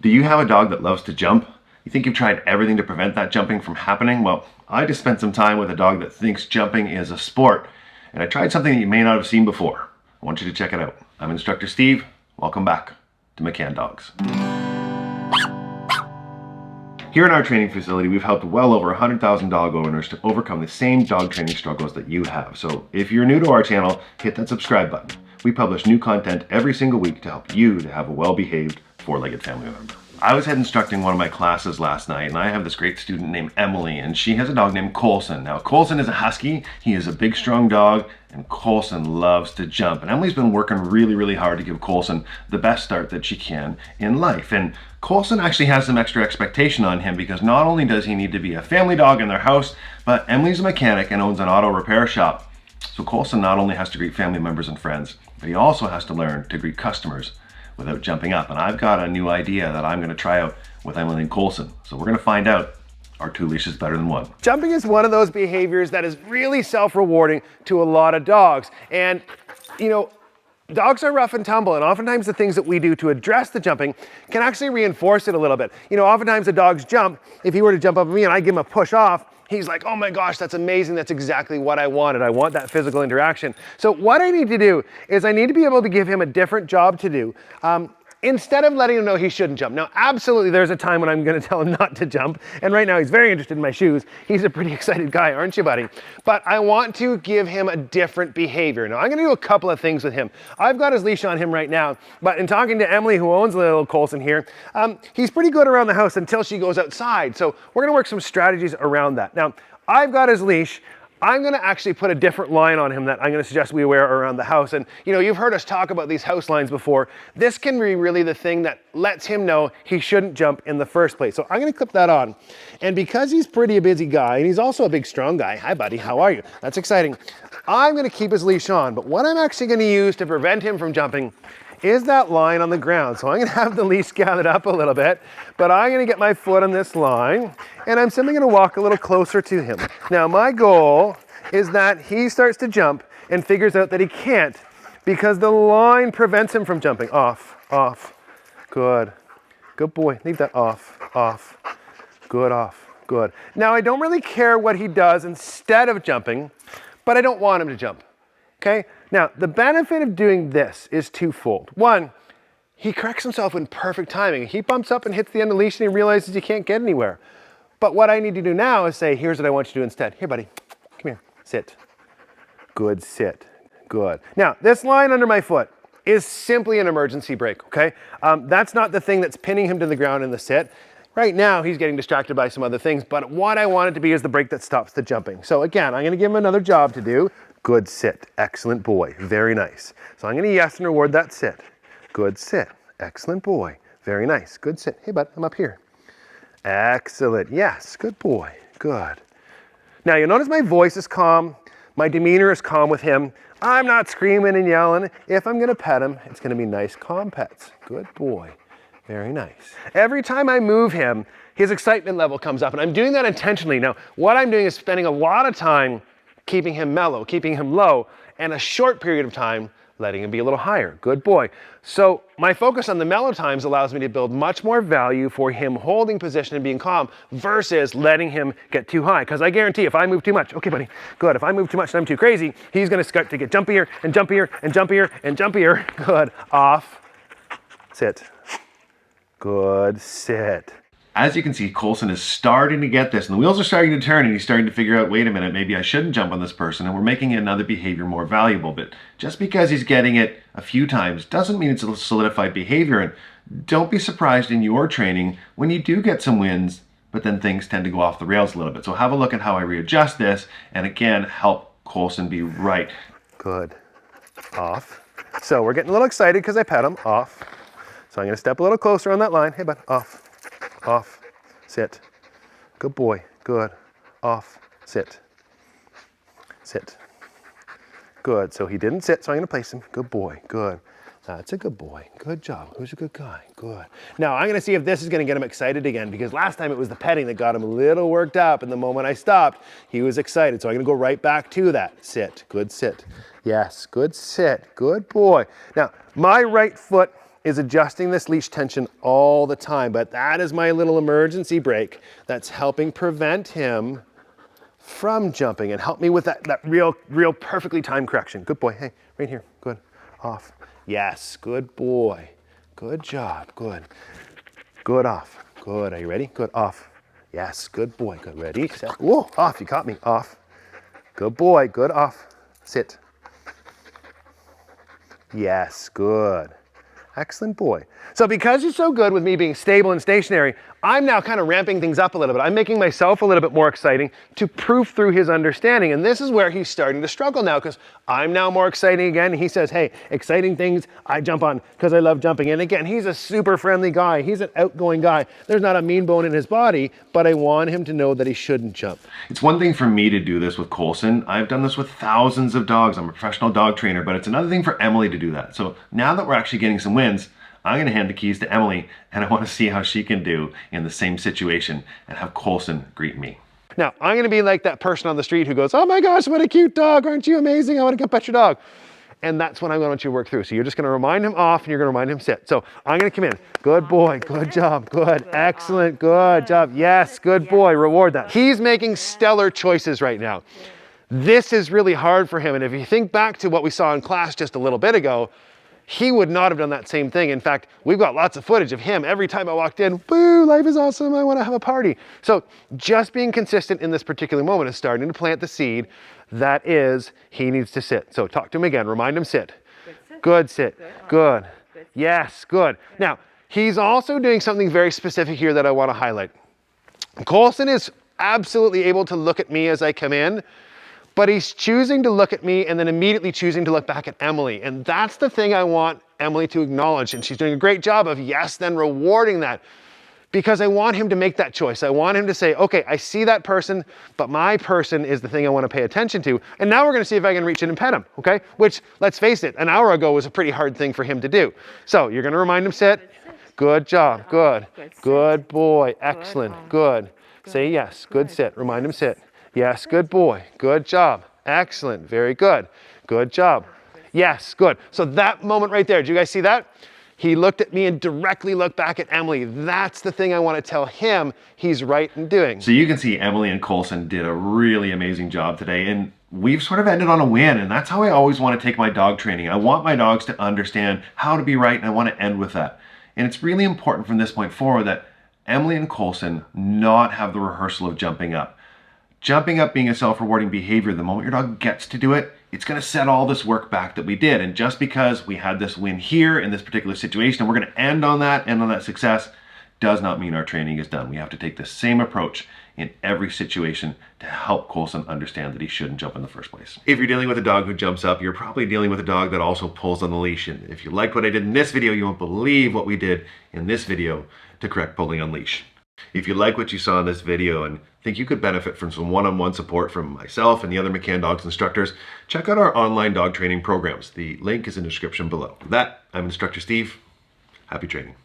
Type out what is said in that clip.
Do you have a dog that loves to jump? You think you've tried everything to prevent that jumping from happening? Well, I just spent some time with a dog that thinks jumping is a sport, and I tried something that you may not have seen before. I want you to check it out. I'm Instructor Steve. Welcome back to McCann Dogs. Here in our training facility, we've helped well over 100,000 dog owners to overcome the same dog training struggles that you have. So if you're new to our channel, hit that subscribe button. We publish new content every single week to help you to have a well-behaved four-legged family member. I was head instructing one of my classes last night, and I have this great student named Emily, and she has a dog named Colson. Now, Colson is a husky. He is a big, strong dog, and Colson loves to jump. And Emily's been working really hard to give Colson the best start that she can in life. And Colson actually has some extra expectation on him because not only does he need to be a family dog in their house, but Emily's a mechanic and owns an auto repair shop. So Colson not only has to greet family members and friends, but he also has to learn to greet customers without jumping up. And I've got a new idea that I'm going to try out with Emily and Colson. So we're going to find out, are two leashes better than one? Jumping is one of those behaviors that is really self-rewarding to a lot of dogs. And, you know, dogs are rough and tumble, and oftentimes the things that we do to address the jumping can actually reinforce it a little bit. You know, oftentimes the dogs jump. If he were to jump up at me and I give him a push off, he's like, oh my gosh, that's amazing. That's exactly what I wanted. I want that physical interaction. So what I need to do is I need to be able to give him a different job to do. Instead of letting him know he shouldn't jump. Now, absolutely, there's a time when I'm going to tell him not to jump. And right now, he's very interested in my shoes. He's a pretty excited guy, aren't you, buddy? But I want to give him a different behavior. Now, I'm going to do a couple of things with him. I've got his leash on him right now. But in talking to Emily, who owns little Colson here, he's pretty good around the house until she goes outside. So we're going to work some strategies around that. Now, I've got his leash. I'm going to actually put a different line on him that I'm going to suggest we wear around the house. And you know, you've heard us talk about these house lines before. This can be really the thing that lets him know he shouldn't jump in the first place. So I'm going to clip that on. And because he's pretty a busy guy, and he's also a big, strong guy. Hi, buddy. How are you? That's exciting. I'm going to keep his leash on. But what I'm actually going to use to prevent him from jumping is that line on the ground. So I'm going to have the leash gathered up a little bit, but I'm going to get my foot on this line, and I'm simply going to walk a little closer to him. Now, my goal is that he starts to jump and figures out that he can't because the line prevents him from jumping. Off, off, good. Good boy, leave that off, off, good, off, good. Now, I don't really care what he does instead of jumping, but I don't want him to jump, okay? Now, the benefit of doing this is twofold. One, he corrects himself in perfect timing. He bumps up and hits the end of the leash and he realizes he can't get anywhere. But what I need to do now is say, here's what I want you to do instead. Here, buddy, come here, sit. Good, sit, good. Now, this line under my foot is simply an emergency brake, okay? That's not the thing that's pinning him to the ground in the sit. Right now, he's getting distracted by some other things, but what I want it to be is the brake that stops the jumping. So again, I'm gonna give him another job to do. Good sit, excellent boy, very nice. So I'm gonna yes and reward that sit. Good sit, excellent boy, very nice, good sit. Hey bud, I'm up here. Excellent, yes, good boy, good. Now you'll notice my voice is calm, my demeanor is calm with him. I'm not screaming and yelling. If I'm gonna pet him, it's gonna be nice, calm pets. Good boy, very nice. Every time I move him, his excitement level comes up, and I'm doing that intentionally. Now, what I'm doing is spending a lot of time keeping him mellow, keeping him low, and a short period of time letting him be a little higher. Good boy. So my focus on the mellow times allows me to build much more value for him holding position and being calm versus letting him get too high. Because I guarantee if I move too much, okay buddy, good. If I move too much and I'm too crazy, he's gonna start to get jumpier and jumpier and jumpier and jumpier. Good, off, sit, good, sit. As you can see, Colson is starting to get this, and the wheels are starting to turn, and he's starting to figure out, wait a minute, maybe I shouldn't jump on this person, and we're making another behavior more valuable. But just because he's getting it a few times doesn't mean it's a solidified behavior, and don't be surprised in your training when you do get some wins, but then things tend to go off the rails a little bit. So have a look at how I readjust this, and again, help Colson be right. Good, off. So we're getting a little excited because I pet him, off. So I'm gonna step a little closer on that line. Hey bud, off. Off, sit, good boy, good, off, sit, sit, good. So he didn't sit, so I'm gonna place him, good boy, good. That's a good boy, good job, who's a good guy, good. Now I'm gonna see if this is gonna get him excited again because last time it was the petting that got him a little worked up, and the moment I stopped, he was excited. So I'm gonna go right back to that, sit, good sit. Yes, good sit, good boy. Now my right foot is adjusting this leash tension all the time, but that is my little emergency brake that's helping prevent him from jumping and help me with that real perfectly timed correction. Good boy. Hey, right here. Good. Off. Yes. Good boy. Good job. Good. Good off. Good. Are you ready? Good. Off. Yes. Good boy. Good. Ready? Set. Whoa. Off. You caught me. Off. Good boy. Good. Off. Sit. Yes. Good. Excellent boy. So because you're so good with me being stable and stationary, I'm now kind of ramping things up a little bit. I'm making myself a little bit more exciting to proof through his understanding. And this is where he's starting to struggle now, because I'm now more exciting again. He says, hey, exciting things I jump on because I love jumping. And again, he's a super friendly guy. He's an outgoing guy. There's not a mean bone in his body, but I want him to know that he shouldn't jump. It's one thing for me to do this with Colson. I've done this with thousands of dogs. I'm a professional dog trainer, but it's another thing for Emily to do that. So now that we're actually getting some wins, I'm going to hand the keys to Emily, and I want to see how she can do in the same situation and have Colson greet me. Now, I'm going to be like that person on the street who goes, oh my gosh, what a cute dog. Aren't you amazing? I want to come pet your dog. And that's what I'm going to want you to work through. So you're just going to remind him off, and you're going to remind him sit. So I'm going to come in. Good boy. Good job. Good. Excellent. Good job. Yes. Good boy. Reward that. He's making stellar choices right now. This is really hard for him. And if you think back to what we saw in class just a little bit ago, he would not have done that same thing. In fact, we've got lots of footage of him. Every time I walked in, boo, life is awesome, I want to have a party. So just being consistent in this particular moment is starting to plant the seed that is, he needs to sit. So talk to him again, remind him sit. Good sit, good. Yes, good. Now, he's also doing something very specific here that I want to highlight. Colson is absolutely able to look at me as I come in, but he's choosing to look at me and then immediately choosing to look back at Emily. And that's the thing I want Emily to acknowledge. And she's doing a great job of, yes, then rewarding that, because I want him to make that choice. I want him to say, okay, I see that person, but my person is the thing I want to pay attention to. And now we're going to see if I can reach in and pet him, okay? Which, let's face it, an hour ago was a pretty hard thing for him to do. So you're going to remind him, sit. Good job. Good. Good boy. Excellent. Good. Say yes. Good sit. Remind him, sit. Yes, good boy. Good job. Excellent. Very good. Good job. Yes, good. So that moment right there, did you guys see that? He looked at me and directly looked back at Emily. That's the thing I want to tell him he's right in doing. So you can see Emily and Colson did a really amazing job today, and we've sort of ended on a win, and that's how I always want to take my dog training. I want my dogs to understand how to be right, and I want to end with that. And it's really important from this point forward that Emily and Colson not have the rehearsal of jumping up. Jumping up being a self-rewarding behavior, the moment your dog gets to do it, it's going to set all this work back that we did. And just because we had this win here in this particular situation, and we're going to end on that success, does not mean our training is done. We have to take the same approach in every situation to help Colson understand that he shouldn't jump in the first place. If you're dealing with a dog who jumps up, you're probably dealing with a dog that also pulls on the leash. And if you liked what I did in this video, you won't believe what we did in this video to correct pulling on leash. If you like what you saw in this video and think you could benefit from some one-on-one support from myself and the other McCann Dogs instructors, check out our online dog training programs. The link is in the description below. With that, I'm Instructor Steve. Happy training.